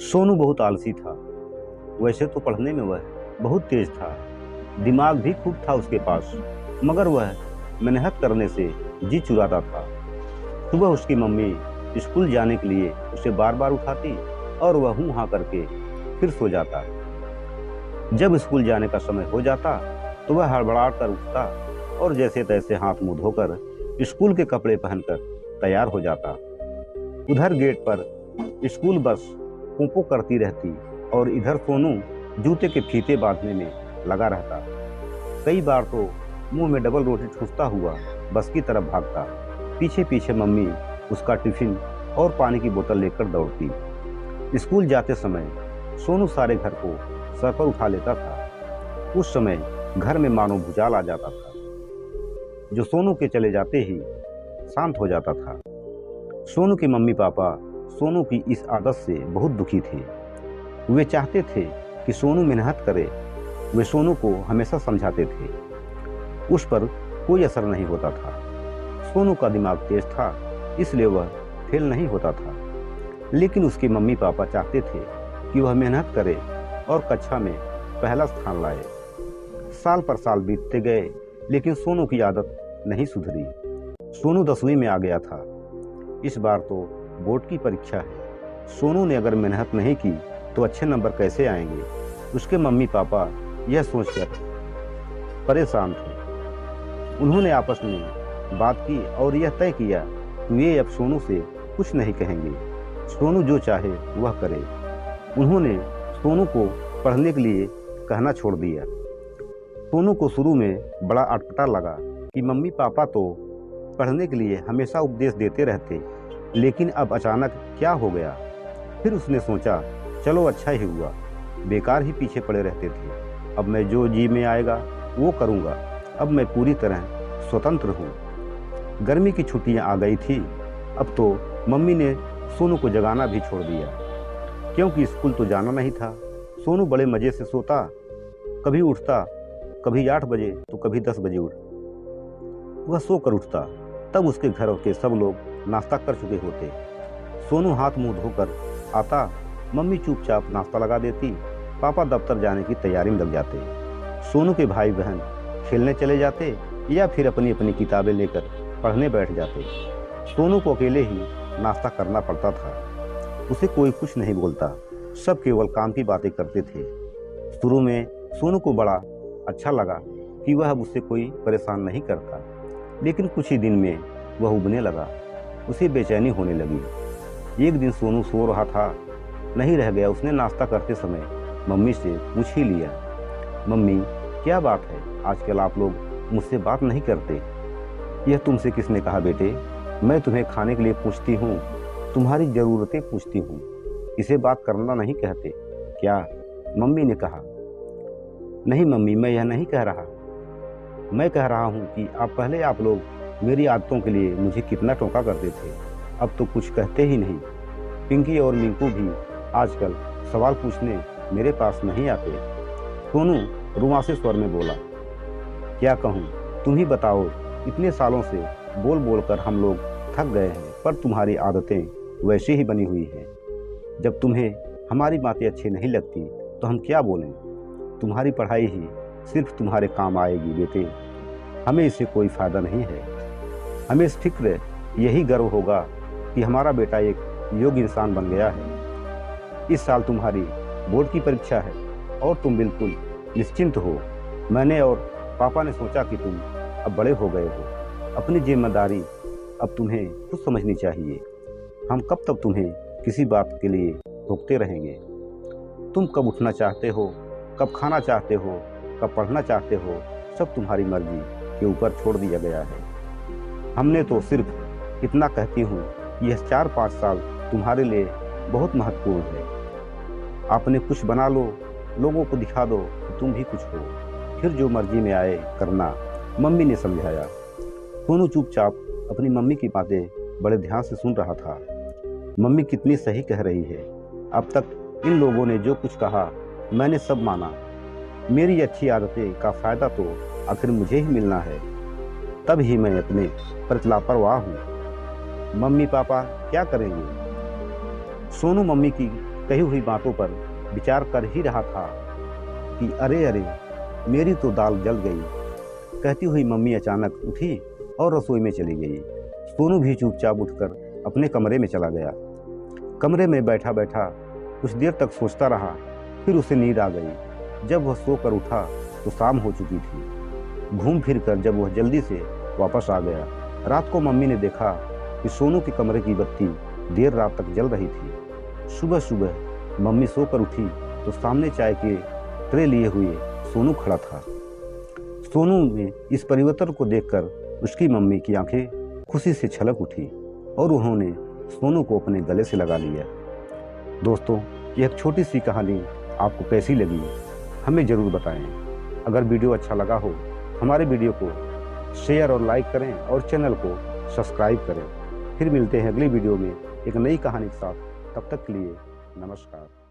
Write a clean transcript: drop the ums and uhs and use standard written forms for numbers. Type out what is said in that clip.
सोनू बहुत आलसी था। वैसे तो पढ़ने में वह बहुत तेज था, दिमाग भी खूब था उसके पास, मगर वह मेहनत करने से जी चुराता था। सुबह उसकी मम्मी स्कूल जाने के लिए उसे बार बार उठाती और वह हूँ हाँ करके फिर सो जाता। जब स्कूल जाने का समय हो जाता तो वह हड़बड़ा कर उठता और जैसे तैसे हाथ मुंह धोकर स्कूल के कपड़े पहनकर तैयार हो जाता। उधर गेट पर स्कूल बस पोंपो करती रहती और इधर सोनू जूते के फीते बांधने में लगा रहता। कई बार तो मुंह में डबल रोटी ठूंसता हुआ बस की तरफ भागता। पीछे पीछे मम्मी उसका टिफिन और पानी की बोतल लेकर दौड़ती। स्कूल जाते समय सोनू सारे घर को सर पर उठा लेता था। उस समय घर में मानो भूचाल आ जाता था, जो सोनू के चले जाते ही शांत हो जाता था। सोनू के मम्मी पापा सोनू की इस आदत से बहुत दुखी थे। वे चाहते थे कि सोनू मेहनत करे। वे सोनू को हमेशा समझाते थे, उस पर कोई असर नहीं होता था। सोनू का दिमाग तेज था, इसलिए वह फेल नहीं होता था। लेकिन उसके मम्मी पापा चाहते थे कि वह मेहनत करे और कक्षा में पहला स्थान लाए। साल पर साल बीतते गए, लेकिन सोनू की आदत नहीं सुधरी। सोनू 10वीं में आ गया था। इस बार तो बोर्ड की परीक्षा है। सोनू ने अगर मेहनत नहीं की तो अच्छे नंबर कैसे आएंगे। उसके मम्मी पापा यह सोचकर परेशान थे। उन्होंने आपस में बात की और यह तय किया कि वे अब सोनू से कुछ नहीं कहेंगे। सोनू जो चाहे वह करे। उन्होंने सोनू को पढ़ने के लिए कहना छोड़ दिया। सोनू को शुरू में बड़ा अटपटा लगा कि मम्मी पापा तो पढ़ने के लिए हमेशा उपदेश देते रहते, लेकिन अब अचानक क्या हो गया। फिर उसने सोचा, चलो अच्छा ही हुआ, बेकार ही पीछे पड़े रहते थे। अब मैं जो जी में आएगा वो करूँगा। अब मैं पूरी तरह स्वतंत्र हूँ। गर्मी की छुट्टियाँ आ गई थी। अब तो मम्मी ने सोनू को जगाना भी छोड़ दिया, क्योंकि स्कूल तो जाना नहीं था। सोनू बड़े मज़े से सोता, कभी उठता, कभी 8 बजे तो कभी 10 बजे वह सोकर उठता। तब उसके घर के सब लोग नाश्ता कर चुके होते। सोनू हाथ मुंह धोकर आता, मम्मी चुपचाप नाश्ता लगा देती, पापा दफ्तर जाने की तैयारी में लग जाते। सोनू के भाई बहन खेलने चले जाते या फिर अपनी अपनी किताबें लेकर पढ़ने बैठ जाते। सोनू को अकेले ही नाश्ता करना पड़ता था। उसे कोई कुछ नहीं बोलता, सब केवल काम की बातें करते थे। शुरू में सोनू को बड़ा अच्छा लगा कि वह अब उससे कोई परेशान नहीं करता, लेकिन कुछ ही दिन में वह उबने लगा। उसे बेचैनी होने लगी। एक दिन सोनू सो रहा था, नहीं रह गया। उसने नाश्ता करते समय मम्मी से पूछ ही लिया, मम्मी क्या बात है, आजकल आप लोग मुझसे बात नहीं करते। यह तुमसे किसने कहा बेटे? मैं तुम्हें खाने के लिए पूछती हूँ, तुम्हारी ज़रूरतें पूछती हूँ, इसे बात करना नहीं कहते क्या? मम्मी ने कहा। नहीं मम्मी, मैं यह नहीं कह रहा। मैं कह रहा हूँ कि पहले आप लोग मेरी आदतों के लिए मुझे कितना टोका करते थे, अब तो कुछ कहते ही नहीं। पिंकी और मिंकू भी आजकल सवाल पूछने मेरे पास नहीं आते। सोनू रुआंसे स्वर में बोला, क्या कहूँ, तुम ही बताओ। इतने सालों से बोल बोल कर हम लोग थक गए हैं, पर तुम्हारी आदतें वैसी ही बनी हुई हैं। जब तुम्हें हमारी बातें अच्छी नहीं लगती तो हम क्या बोलें? तुम्हारी पढ़ाई ही सिर्फ तुम्हारे काम आएगी बेटे। हमें इससे कोई फ़ायदा नहीं है। हमें इस फिक्र यही गर्व होगा कि हमारा बेटा एक योग्य इंसान बन गया है। इस साल तुम्हारी बोर्ड की परीक्षा है और तुम बिल्कुल निश्चिंत हो। मैंने और पापा ने सोचा कि तुम अब बड़े हो गए हो, अपनी जिम्मेदारी अब तुम्हें खुद समझनी चाहिए। हम कब तक तुम्हें किसी बात के लिए रोकते रहेंगे? तुम कब उठना चाहते हो, कब खाना चाहते हो, कब पढ़ना चाहते हो, सब तुम्हारी मर्जी के ऊपर छोड़ दिया गया है। हमने तो सिर्फ इतना कहती हूँ कि यह 4-5 साल तुम्हारे लिए बहुत महत्वपूर्ण है। आपने कुछ बना लो, लोगों को दिखा दो कि तुम भी कुछ हो, फिर जो मर्जी में आए करना, मम्मी ने समझाया। सोनू चुपचाप अपनी मम्मी की बातें बड़े ध्यान से सुन रहा था। मम्मी कितनी सही कह रही है। अब तक इन लोगों ने जो कुछ कहा मैंने सब माना। मेरी अच्छी आदतें का फ़ायदा तो आखिर मुझे ही मिलना है, तब ही मैं अपने प्रति लापरवाह हूँ। मम्मी पापा क्या करेंगे? सोनू मम्मी की कही हुई बातों पर विचार कर ही रहा था कि अरे अरे, मेरी तो दाल जल गई। कहती हुई मम्मी अचानक उठी और रसोई में चली गई। सोनू भी चुपचाप उठकर अपने कमरे में चला गया। कमरे में बैठा बैठा कुछ देर तक सोचता रहा, फिर उसे नींद आ गई। जब वह सोकर उठा तो शाम हो चुकी थी। घूम फिर कर जब वह जल्दी से वापस आ गया, रात को मम्मी ने देखा कि सोनू के कमरे की बत्ती देर रात तक जल रही थी। सुबह सुबह मम्मी सोकर उठी तो सामने चाय के ट्रे लिए हुए सोनू खड़ा था। सोनू में इस परिवर्तन को देखकर उसकी मम्मी की आंखें खुशी से छलक उठी और उन्होंने सोनू को अपने गले से लगा लिया। दोस्तों, यह एक छोटी सी कहानी आपको कैसी लगी हमें ज़रूर बताएं। अगर वीडियो अच्छा लगा हो हमारे वीडियो को शेयर और लाइक करें और चैनल को सब्सक्राइब करें। फिर मिलते हैं अगली वीडियो में एक नई कहानी के साथ। तब तक के लिए नमस्कार।